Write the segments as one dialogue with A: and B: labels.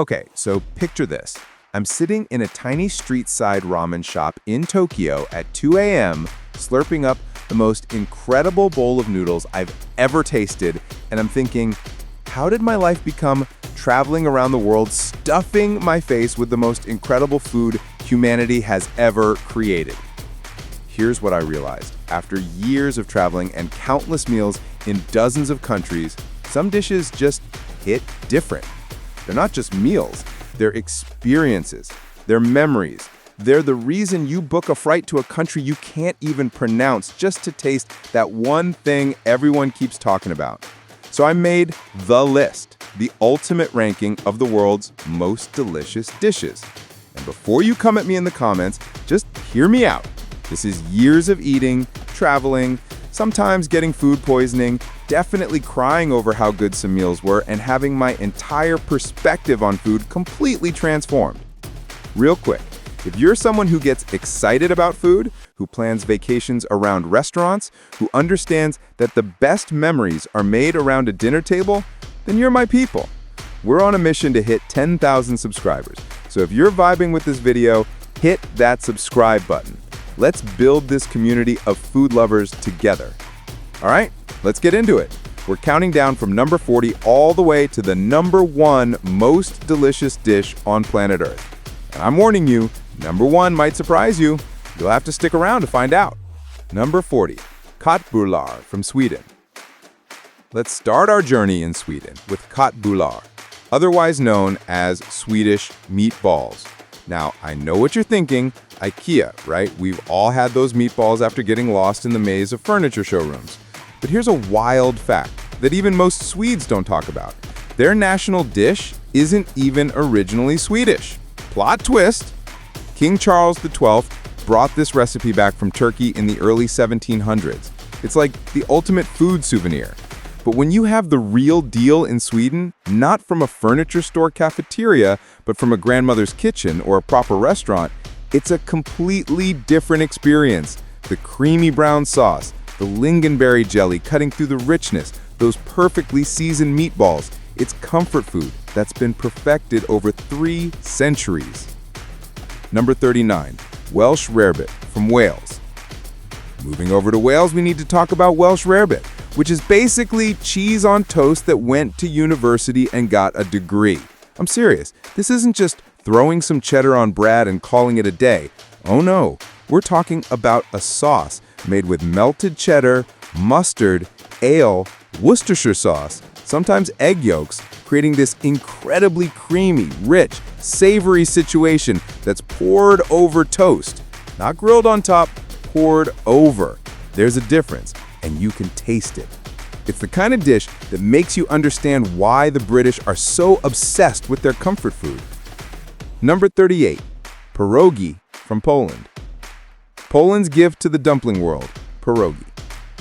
A: Okay, so picture this. I'm sitting in a tiny street-side ramen shop in Tokyo at 2 a.m., slurping up the most incredible bowl of noodles I've ever tasted, and I'm thinking, how did my life become traveling around the world, stuffing my face with the most incredible food humanity has ever created? Here's what I realized. After years of traveling and countless meals in dozens of countries, some dishes just hit different. They're not just meals, they're experiences, they're memories. They're the reason you book a flight to a country you can't even pronounce just to taste that one thing everyone keeps talking about. So I made the list, the ultimate ranking of the world's most delicious dishes. And before you come at me in the comments, just hear me out. This is years of eating, traveling, sometimes getting food poisoning, definitely crying over how good some meals were, and having my entire perspective on food completely transformed. Real quick, if you're someone who gets excited about food, who plans vacations around restaurants, who understands that the best memories are made around a dinner table, then you're my people. We're on a mission to hit 10,000 subscribers. So if you're vibing with this video, hit that subscribe button. Let's build this community of food lovers together. All right, let's get into it. We're counting down from number 40 all the way to the number 1 most delicious dish on planet Earth. And I'm warning you, number 1 might surprise you. You'll have to stick around to find out. Number 40, Köttbullar from Sweden. Let's start our journey in Sweden with Köttbullar, otherwise known as Swedish meatballs. Now, I know what you're thinking, IKEA, right? We've all had those meatballs after getting lost in the maze of furniture showrooms. But here's a wild fact that even most Swedes don't talk about. Their national dish isn't even originally Swedish. Plot twist! King Charles XII brought this recipe back from Turkey in the early 1700s. It's like the ultimate food souvenir. But when you have the real deal in Sweden, not from a furniture store cafeteria, but from a grandmother's kitchen or a proper restaurant, it's a completely different experience. The creamy brown sauce, the lingonberry jelly cutting through the richness, those perfectly seasoned meatballs. It's comfort food that's been perfected over 3 centuries. Number 39, Welsh Rarebit from Wales. Moving over to Wales, we need to talk about Welsh Rarebit, which is basically cheese on toast that went to university and got a degree. I'm serious. This isn't just throwing some cheddar on bread and calling it a day. Oh no, we're talking about a sauce made with melted cheddar, mustard, ale, Worcestershire sauce, sometimes egg yolks, creating this incredibly creamy, rich, savory situation that's poured over toast. Not grilled on top, poured over. There's a difference, and you can taste it. It's the kind of dish that makes you understand why the British are so obsessed with their comfort food. Number 38, Pierogi from Poland. Poland's gift to the dumpling world, pierogi.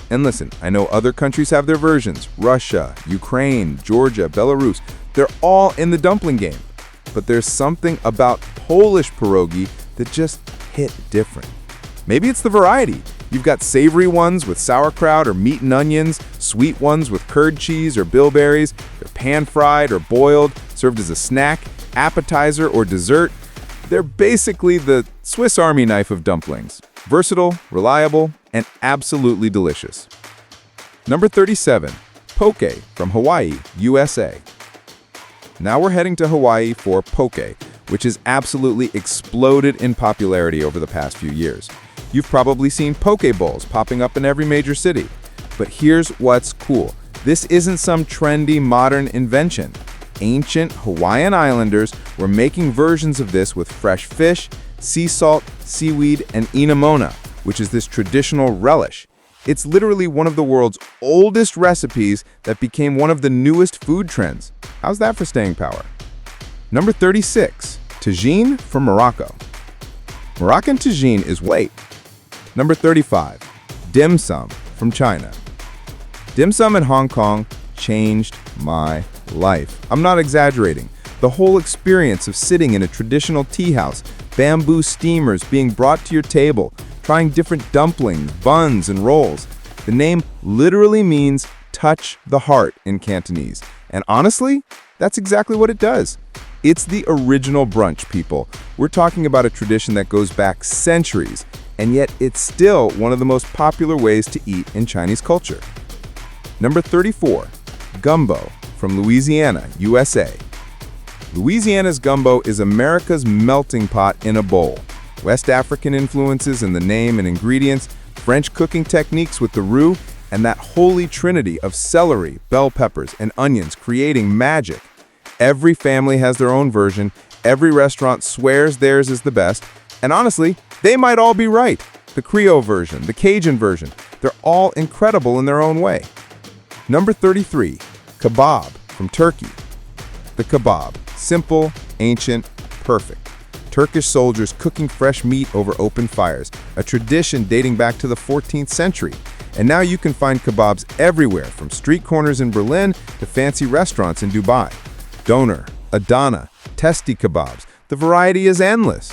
A: And listen, I know other countries have their versions. Russia, Ukraine, Georgia, Belarus. They're all in the dumpling game. But there's something about Polish pierogi that just hit different. Maybe it's the variety. You've got savory ones with sauerkraut or meat and onions, sweet ones with curd cheese or bilberries. They're pan-fried or boiled, served as a snack, appetizer, or dessert. They're basically the Swiss Army knife of dumplings. Versatile, reliable, and absolutely delicious. Number 37, Poke from Hawaii, USA. Now we're heading to Hawaii for poke, which has absolutely exploded in popularity over the past few years. You've probably seen poke bowls popping up in every major city. But here's what's cool. This isn't some trendy modern invention. Ancient Hawaiian islanders were making versions of this with fresh fish, sea salt, seaweed, and inamona, which is this traditional relish. It's literally one of the world's oldest recipes that became one of the newest food trends. How's that for staying power? Number 36, Tagine from Morocco. Moroccan tagine is weight. Number 35, dim sum from China. Dim sum in Hong Kong changed my life. I'm not exaggerating. The whole experience of sitting in a traditional tea house, bamboo steamers being brought to your table, trying different dumplings, buns, and rolls. The name literally means touch the heart in Cantonese. And honestly, that's exactly what it does. It's the original brunch, people. We're talking about a tradition that goes back centuries, and yet it's still one of the most popular ways to eat in Chinese culture. Number 34, Gumbo from Louisiana, USA. Louisiana's gumbo is America's melting pot in a bowl. West African influences in the name and ingredients, French cooking techniques with the roux, and that holy trinity of celery, bell peppers, and onions creating magic. Every family has their own version, every restaurant swears theirs is the best, and honestly, they might all be right. The Creole version, the Cajun version, they're all incredible in their own way. Number 33, Kebab from Turkey. The kebab, simple, ancient, perfect. Turkish soldiers cooking fresh meat over open fires, a tradition dating back to the 14th century. And now you can find kebabs everywhere, from street corners in Berlin to fancy restaurants in Dubai. Doner, Adana, testy kebabs, the variety is endless.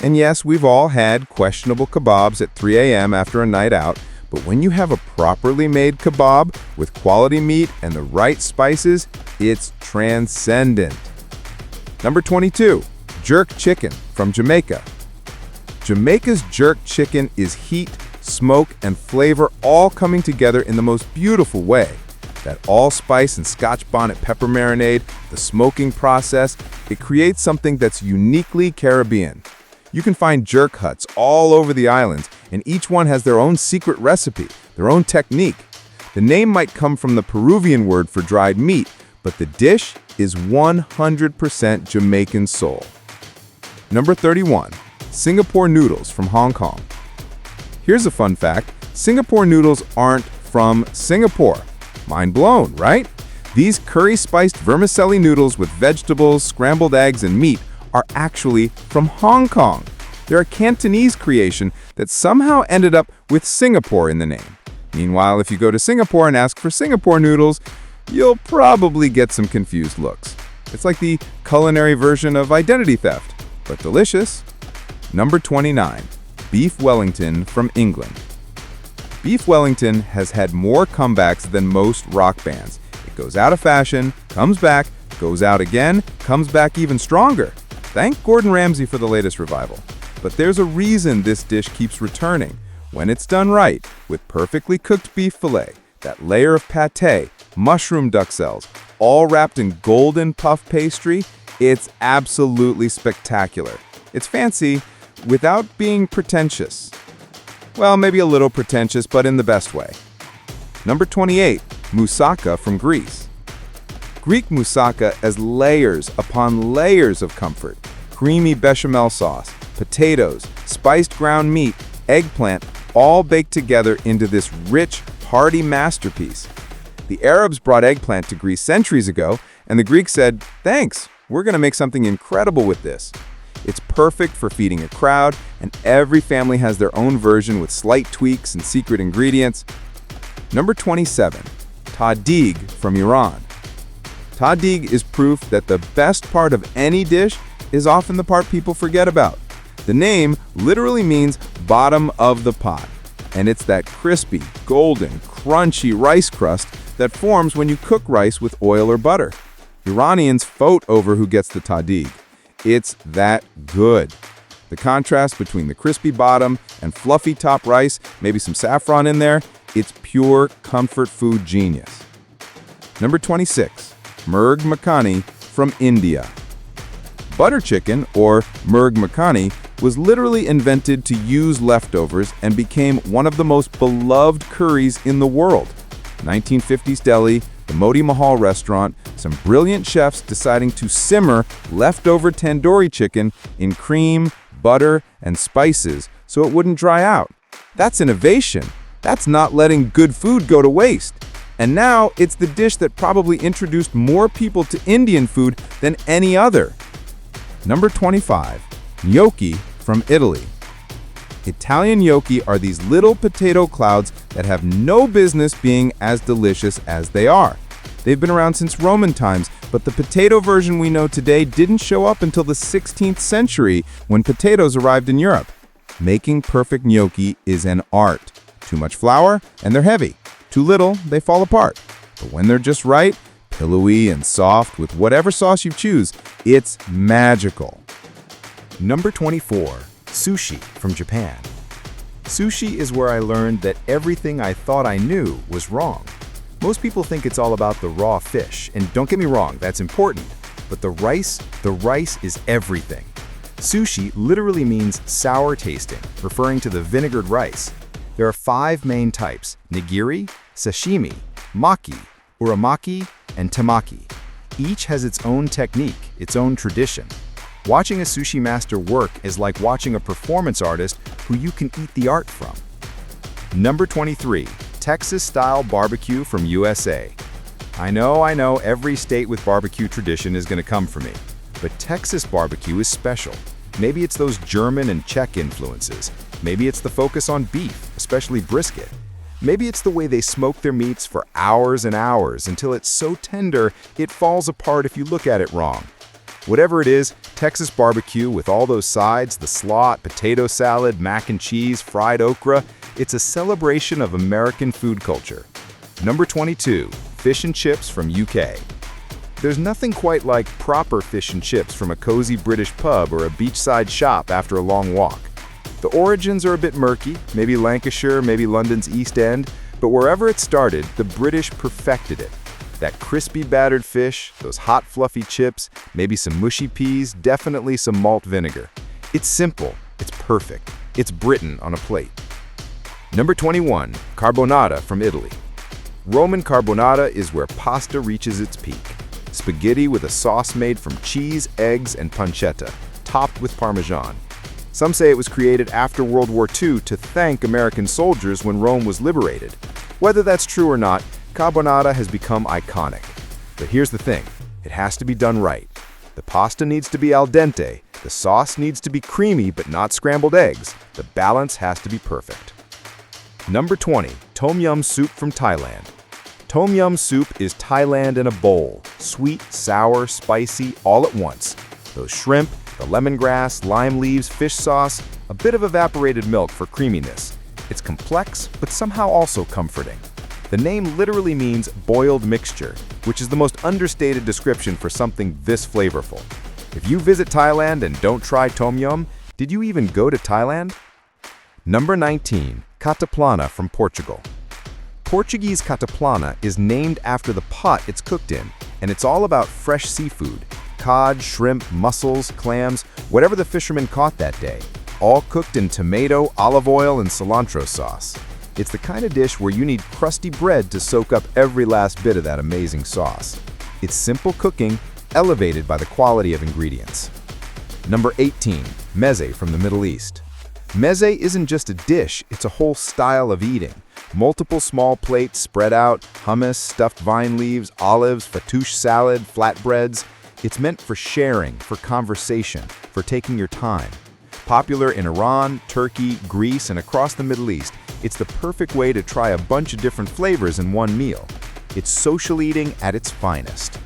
A: And yes, we've all had questionable kebabs at 3 a.m. after a night out, but when you have a properly made kebab with quality meat and the right spices, it's transcendent. Number 22, jerk chicken from Jamaica. Jamaica's jerk chicken is heat, smoke, and flavor all coming together in the most beautiful way. That allspice and Scotch bonnet pepper marinade, the smoking process, it creates something that's uniquely Caribbean. You can find jerk huts all over the islands, and each one has their own secret recipe, their own technique. The name might come from the Peruvian word for dried meat, but the dish is 100% Jamaican soul. Number 31, Singapore noodles from Hong Kong. Here's a fun fact, Singapore noodles aren't from Singapore. Mind blown, right? These curry-spiced vermicelli noodles with vegetables, scrambled eggs, and meat are actually from Hong Kong. They're a Cantonese creation that somehow ended up with Singapore in the name. Meanwhile, if you go to Singapore and ask for Singapore noodles, you'll probably get some confused looks. It's like the culinary version of identity theft, but delicious. Number 29, beef Wellington from England. Beef Wellington has had more comebacks than most rock bands. It goes out of fashion, comes back, goes out again, comes back even stronger. Thank Gordon Ramsay for the latest revival. But there's a reason this dish keeps returning. When it's done right, with perfectly cooked beef fillet, that layer of pâté, mushroom duxelles, all wrapped in golden puff pastry, it's absolutely spectacular. It's fancy without being pretentious. Well, maybe a little pretentious, but in the best way. Number 28, Moussaka from Greece. Greek moussaka has layers upon layers of comfort. Creamy bechamel sauce, potatoes, spiced ground meat, eggplant, all baked together into this rich, hearty masterpiece. The Arabs brought eggplant to Greece centuries ago, and the Greeks said, "Thanks, we're going to make something incredible with this." It's perfect for feeding a crowd, and every family has their own version with slight tweaks and secret ingredients. Number 27, Tahdig from Iran. Tahdig is proof that the best part of any dish is often the part people forget about. The name literally means bottom of the pot, and it's that crispy, golden, crunchy rice crust that forms when you cook rice with oil or butter. Iranians fight over who gets the tahdig. It's that good. The contrast between the crispy bottom and fluffy top rice, maybe some saffron in there, it's pure comfort food genius. Number 26, Murgh Makhani from India. Butter chicken, or Murgh Makhani, was literally invented to use leftovers and became one of the most beloved curries in the world. 1950s Delhi, the Moti Mahal restaurant, some brilliant chefs deciding to simmer leftover tandoori chicken in cream, butter, and spices so it wouldn't dry out. That's innovation. That's not letting good food go to waste. And now it's the dish that probably introduced more people to Indian food than any other. Number 25, gnocchi from Italy. Italian gnocchi are these little potato clouds that have no business being as delicious as they are. They've been around since Roman times, but the potato version we know today didn't show up until the 16th century when potatoes arrived in Europe. Making perfect gnocchi is an art. Too much flour, and they're heavy. Too little, they fall apart. But when they're just right, Pillowy and soft with whatever sauce you choose. It's magical.
B: Number 24. Sushi from Japan. Sushi is where I learned that everything I thought I knew was wrong. Most people think it's all about the raw fish, and don't get me wrong, that's important. But the rice is everything. Sushi literally means sour tasting, referring to the vinegared rice. There are 5 main types: nigiri, sashimi, maki, uramaki, and tamaki. Each has its own technique, its own tradition. Watching a sushi master work is like watching a performance artist who you can eat the art from. Number 23. Texas-style barbecue from USA. I know, every state with barbecue tradition is going to come for me. But Texas barbecue is special. Maybe it's those German and Czech influences. Maybe it's the focus on beef, especially brisket. Maybe it's the way they smoke their meats for hours and hours until it's so tender it falls apart if you look at it wrong. Whatever it is, Texas barbecue with all those sides, the slot, potato salad, mac and cheese, fried okra, it's a celebration of American food culture. Number 22. Fish and chips from UK. There's nothing quite like proper fish and chips from a cozy British pub or a beachside shop after a long walk. The origins are a bit murky, maybe Lancashire, maybe London's East End, but wherever it started, the British perfected it. That crispy battered fish, those hot fluffy chips, maybe some mushy peas, definitely some malt vinegar. It's simple, it's perfect, it's Britain on a plate. Number 21. Carbonara from Italy. Roman carbonara is where pasta reaches its peak. Spaghetti with a sauce made from cheese, eggs, and pancetta, topped with Parmesan. Some say it was created after World War II to thank American soldiers when Rome was liberated. Whether that's true or not, carbonara has become iconic. But here's the thing, it has to be done right. The pasta needs to be al dente, the sauce needs to be creamy but not scrambled eggs. The balance has to be perfect. Number 20. Tom Yum soup from Thailand. Tom Yum soup is Thailand in a bowl. Sweet, sour, spicy, all at once. Those shrimp, the lemongrass, lime leaves, fish sauce, a bit of evaporated milk for creaminess. It's complex, but somehow also comforting. The name literally means boiled mixture, which is the most understated description for something this flavorful. If you visit Thailand and don't try Tom Yum, did you even go to Thailand? Number 19. Cataplana from Portugal. Portuguese cataplana is named after the pot it's cooked in, and it's all about fresh seafood. Cod, shrimp, mussels, clams, whatever the fishermen caught that day, all cooked in tomato, olive oil, and cilantro sauce. It's the kind of dish where you need crusty bread to soak up every last bit of that amazing sauce. It's simple cooking, elevated by the quality of ingredients. Number 18. Mezze from the Middle East. Mezze isn't just a dish, it's a whole style of eating. Multiple small plates spread out, hummus, stuffed vine leaves, olives, fattoush salad, flatbreads. It's meant for sharing, for conversation, for taking your time. Popular in Iran, Turkey, Greece, and across the Middle East, it's the perfect way to try a bunch of different flavors in one meal. It's social eating at its finest.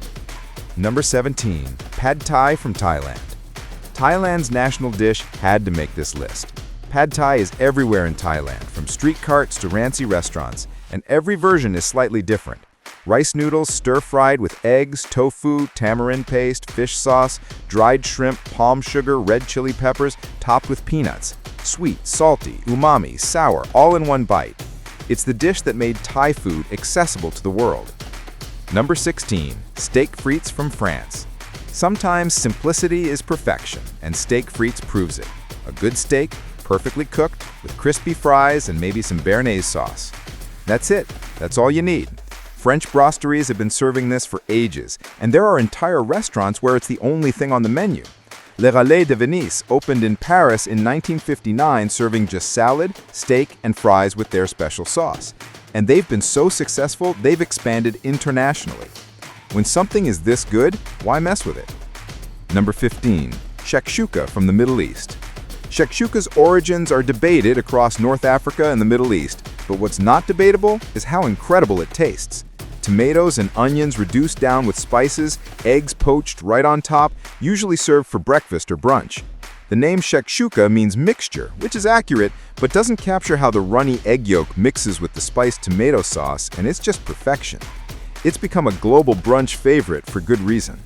B: Number 17. Pad Thai from Thailand. Thailand's national dish had to make this list. Pad Thai is everywhere in Thailand, from street carts to rancy restaurants, and every version is slightly different. Rice noodles stir-fried with eggs, tofu, tamarind paste, fish sauce, dried shrimp, palm sugar, red chili peppers, topped with peanuts. Sweet, salty, umami, sour, all in one bite. It's the dish that made Thai food accessible to the world. Number 16. Steak frites from France. Sometimes simplicity is perfection, and steak frites proves it. A good steak, perfectly cooked, with crispy fries and maybe some béarnaise sauce. That's it. That's all you need. French brasseries have been serving this for ages, and there are entire restaurants where it's the only thing on the menu. Le Relais de Venise opened in Paris in 1959 serving just salad, steak, and fries with their special sauce. And they've been so successful, they've expanded internationally. When something is this good, why mess with it? Number 15. Shakshuka from the Middle East. Shakshuka's origins are debated across North Africa and the Middle East, but what's not debatable is how incredible it tastes. Tomatoes and onions reduced down with spices, eggs poached right on top, usually served for breakfast or brunch. The name shakshuka means mixture, which is accurate, but doesn't capture how the runny egg yolk mixes with the spiced tomato sauce, and it's just perfection. It's become a global brunch favorite for good reason.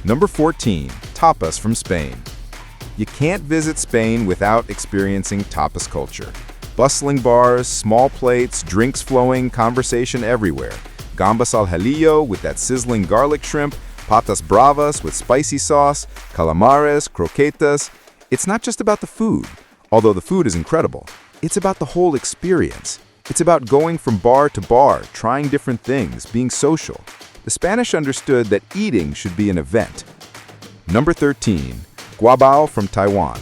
B: Number 14, tapas from Spain. You can't visit Spain without experiencing tapas culture. Bustling bars, small plates, drinks flowing, conversation everywhere. Gambas al ajillo with that sizzling garlic shrimp, patas bravas with spicy sauce, calamares, croquetas. It's not just about the food, although the food is incredible. It's about the whole experience. It's about going from bar to bar, trying different things, being social. The Spanish understood that eating should be an event. Number 13, Gua Bao from Taiwan.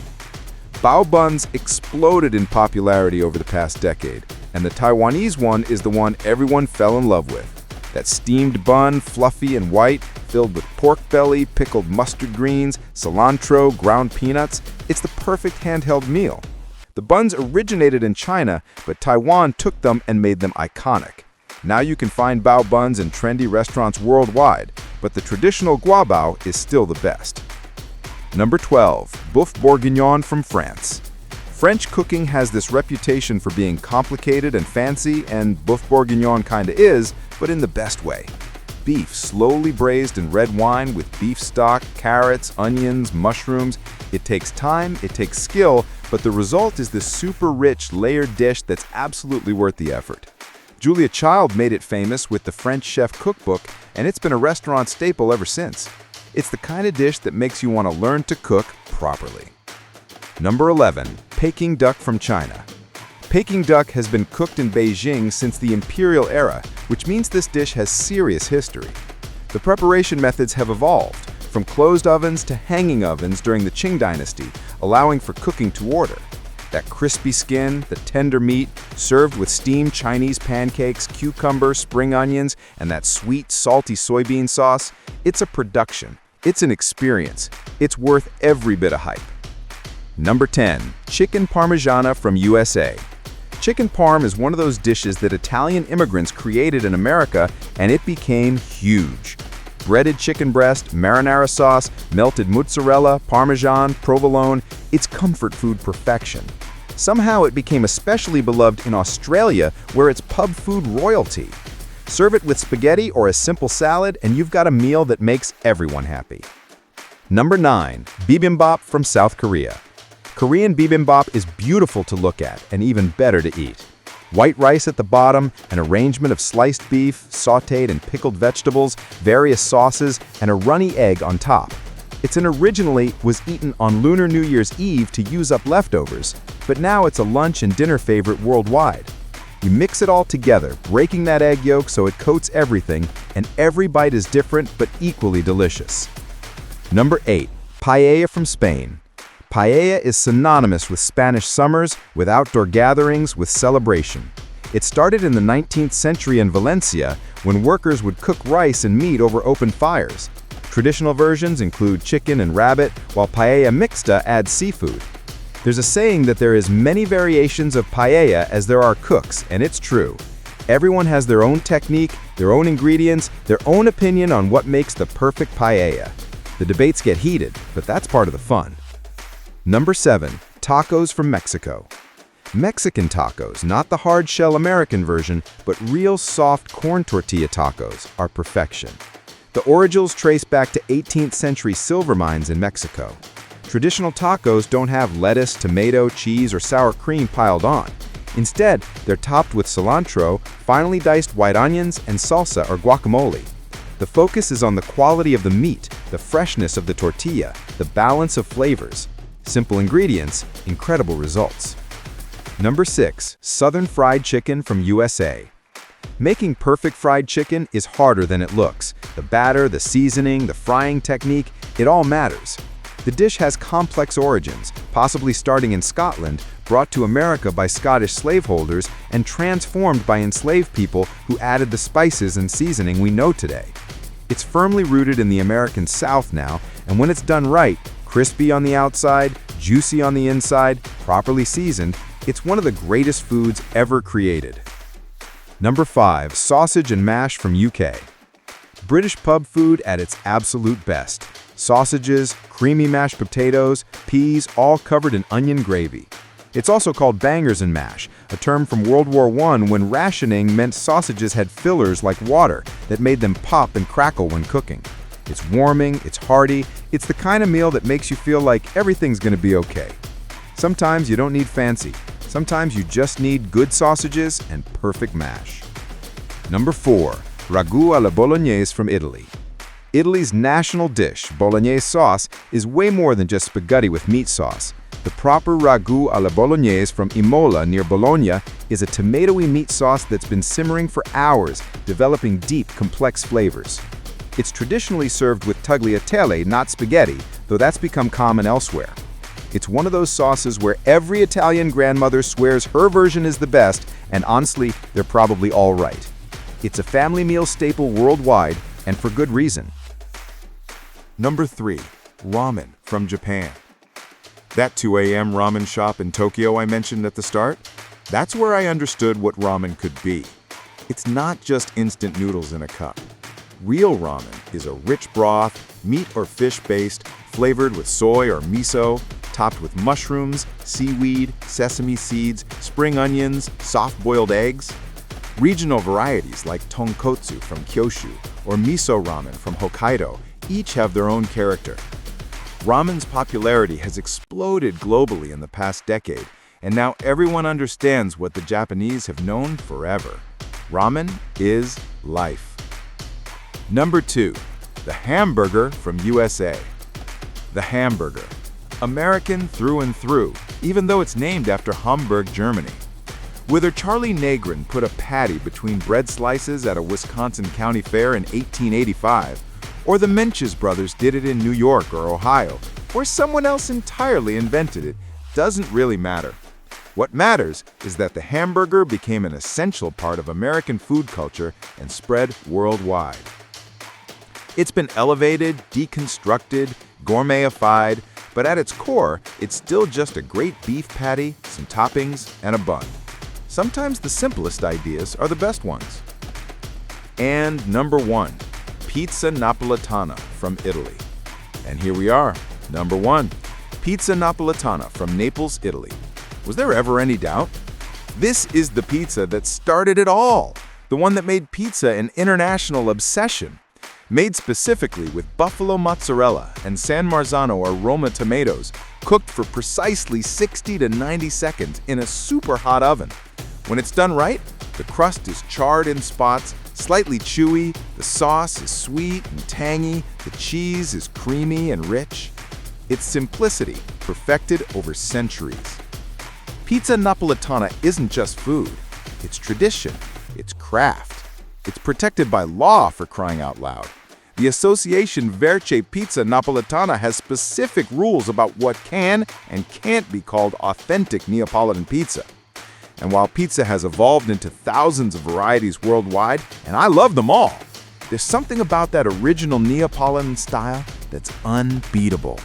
B: Bao buns exploded in popularity over the past decade, and the Taiwanese one is the one everyone fell in love with. That steamed bun, fluffy and white, filled with pork belly, pickled mustard greens, cilantro, ground peanuts. It's the perfect handheld meal. The buns originated in China, but Taiwan took them and made them iconic. Now you can find bao buns in trendy restaurants worldwide, but the traditional Gua Bao is still the best. Number 12, Boeuf Bourguignon from France. French cooking has this reputation for being complicated and fancy, and Boeuf Bourguignon kinda is, but in the best way. Beef slowly braised in red wine with beef stock, carrots, onions, mushrooms. It takes time, it takes skill, but the result is this super rich, layered dish that's absolutely worth the effort. Julia Child made it famous with the French Chef Cookbook, and it's been a restaurant staple ever since. It's the kind of dish that makes you want to learn to cook properly. Number 11, Peking duck from China. Peking duck has been cooked in Beijing since the imperial era, which means this dish has serious history. The preparation methods have evolved, from closed ovens to hanging ovens during the Qing dynasty, allowing for cooking to order. That crispy skin, the tender meat, served with steamed Chinese pancakes, cucumber, spring onions, and that sweet, salty soybean sauce, it's a production. It's an experience. It's worth every bit of hype. Number 10, Chicken Parmigiana from USA. Chicken parm is one of those dishes that Italian immigrants created in America, and it became huge. Breaded chicken breast, marinara sauce, melted mozzarella, parmesan, provolone, it's comfort food perfection. Somehow it became especially beloved in Australia, where it's pub food royalty. Serve it with spaghetti or a simple salad, and you've got a meal that makes everyone happy. Number 9, Bibimbap from South Korea. Korean bibimbap is beautiful to look at and even better to eat. White rice at the bottom, an arrangement of sliced beef, sautéed and pickled vegetables, various sauces, and a runny egg on top. Originally was eaten on Lunar New Year's Eve to use up leftovers, but now it's a lunch and dinner favorite worldwide. You mix it all together, breaking that egg yolk so it coats everything, and every bite is different but equally delicious. Number 8, paella from Spain. Paella is synonymous with Spanish summers, with outdoor gatherings, with celebration. It started in the 19th century in Valencia, when workers would cook rice and meat over open fires. Traditional versions include chicken and rabbit, while paella mixta adds seafood. There's a saying that there is many variations of paella as there are cooks, and it's true. Everyone has their own technique, their own ingredients, their own opinion on what makes the perfect paella. The debates get heated, but that's part of the fun. Number 7, tacos from Mexico. Mexican tacos, not the hard-shell American version, but real soft corn tortilla tacos, are perfection. The origins trace back to 18th century silver mines in Mexico. Traditional tacos don't have lettuce, tomato, cheese, or sour cream piled on. Instead, they're topped with cilantro, finely diced white onions, and salsa or guacamole. The focus is on the quality of the meat, the freshness of the tortilla, the balance of flavors. Simple ingredients, incredible results. Number 6, Southern fried chicken from USA. Making perfect fried chicken is harder than it looks. The batter, the seasoning, the frying technique, it all matters. The dish has complex origins, possibly starting in Scotland, brought to America by Scottish slaveholders, and transformed by enslaved people who added the spices and seasoning we know today. It's firmly rooted in the American South now, and when it's done right, crispy on the outside, juicy on the inside, properly seasoned, it's one of the greatest foods ever created. Number 5, sausage and mash from UK. British pub food at its absolute best. Sausages, creamy mashed potatoes, peas, all covered in onion gravy. It's also called bangers and mash, a term from World War I when rationing meant sausages had fillers like water that made them pop and crackle when cooking. It's warming, it's hearty, it's the kind of meal that makes you feel like everything's gonna be okay. Sometimes you don't need fancy. Sometimes you just need good sausages and perfect mash. Number 4. Ragu alla bolognese from Italy. Italy's national dish, bolognese sauce, is way more than just spaghetti with meat sauce. The proper ragu alla bolognese from Imola near Bologna is a tomatoey meat sauce that's been simmering for hours, developing deep, complex flavors. It's traditionally served with tagliatelle, not spaghetti, though that's become common elsewhere. It's one of those sauces where every Italian grandmother swears her version is the best, and honestly, they're probably all right. It's a family meal staple worldwide, and for good reason.
A: Number 3. Ramen from Japan. That 2 a.m. ramen shop in Tokyo I mentioned at the start? That's where I understood what ramen could be. It's not just instant noodles in a cup. Real ramen is a rich broth, meat or fish-based, flavored with soy or miso, topped with mushrooms, seaweed, sesame seeds, spring onions, soft-boiled eggs. Regional varieties like tonkotsu from Kyushu or miso ramen from Hokkaido each have their own character. Ramen's popularity has exploded globally in the past decade, and now everyone understands what the Japanese have known forever. Ramen is life. Number 2. The hamburger from USA. The hamburger. American through and through, even though it's named after Hamburg, Germany. Whether Charlie Negrin put a patty between bread slices at a Wisconsin county fair in 1885, or the Menches brothers did it in New York or Ohio, or someone else entirely invented it, doesn't really matter. What matters is that the hamburger became an essential part of American food culture and spread worldwide. It's been elevated, deconstructed, gourmetified, but at its core, it's still just a great beef patty, some toppings, and a bun. Sometimes the simplest ideas are the best ones. And number 1. Pizza Napolitana from Italy. And here we are, number 1. Pizza Napolitana from Naples, Italy. Was there ever any doubt? This is the pizza that started it all, the one that made pizza an international obsession. Made specifically with buffalo mozzarella and San Marzano or Roma tomatoes, cooked for precisely 60 to 90 seconds in a super hot oven. When it's done right, the crust is charred in spots, slightly chewy, the sauce is sweet and tangy, the cheese is creamy and rich. It's simplicity, perfected over centuries. Pizza Napolitana isn't just food, it's tradition, it's craft. It's protected by law, for crying out loud. The Association Verce Pizza Napolitana has specific rules about what can and can't be called authentic Neapolitan pizza. And while pizza has evolved into thousands of varieties worldwide, and I love them all, there's something about that original Neapolitan style that's unbeatable.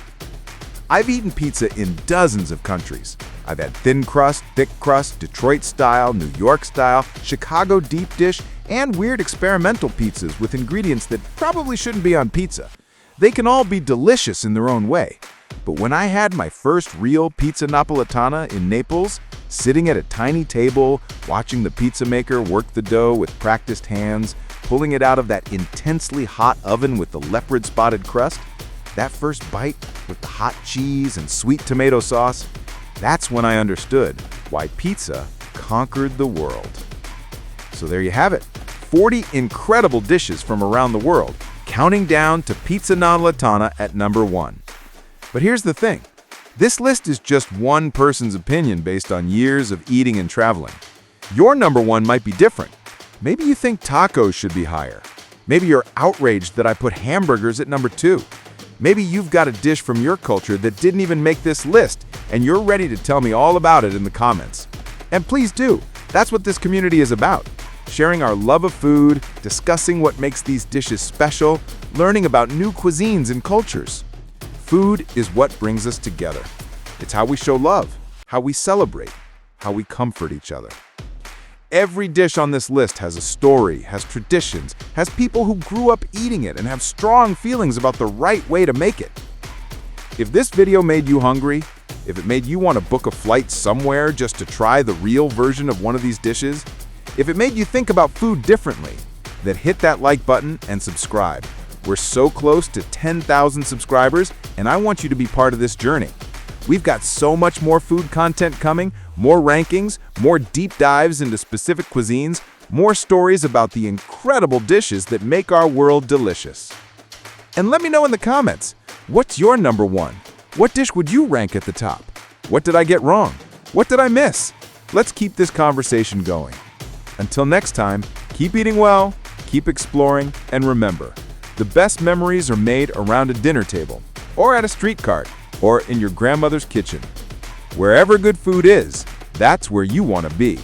A: I've eaten pizza in dozens of countries. I've had thin crust, thick crust, Detroit style, New York style, Chicago deep dish, and weird experimental pizzas with ingredients that probably shouldn't be on pizza. They can all be delicious in their own way. But when I had my first real pizza Napolitana in Naples, sitting at a tiny table, watching the pizza maker work the dough with practiced hands, pulling it out of that intensely hot oven with the leopard-spotted crust, that first bite with the hot cheese and sweet tomato sauce, that's when I understood why pizza conquered the world. So there you have it, 40 incredible dishes from around the world, counting down to Pizza Napolitana at number 1. But here's the thing. This list is just one person's opinion based on years of eating and traveling. Your number 1 might be different. Maybe you think tacos should be higher. Maybe you're outraged that I put hamburgers at number 2. Maybe you've got a dish from your culture that didn't even make this list, and you're ready to tell me all about it in the comments. And please do. That's what this community is about. Sharing our love of food, discussing what makes these dishes special, learning about new cuisines and cultures. Food is what brings us together. It's how we show love, how we celebrate, how we comfort each other. Every dish on this list has a story, has traditions, has people who grew up eating it and have strong feelings about the right way to make it. If this video made you hungry, If it made you want to book a flight somewhere just to try the real version of one of these dishes, if it made you think about food differently, then hit that like button and subscribe. We're so close to 10,000 subscribers, and I want you to be part of this journey. We've got so much more food content coming, more rankings, more deep dives into specific cuisines, more stories about the incredible dishes that make our world delicious. And let me know in the comments, what's your number one? What dish would you rank at the top? What did I get wrong? What did I miss? Let's keep this conversation going. Until next time, keep eating well, keep exploring, and remember, the best memories are made around a dinner table, or at a street cart, or in your grandmother's kitchen. Wherever good food is, that's where you want to be.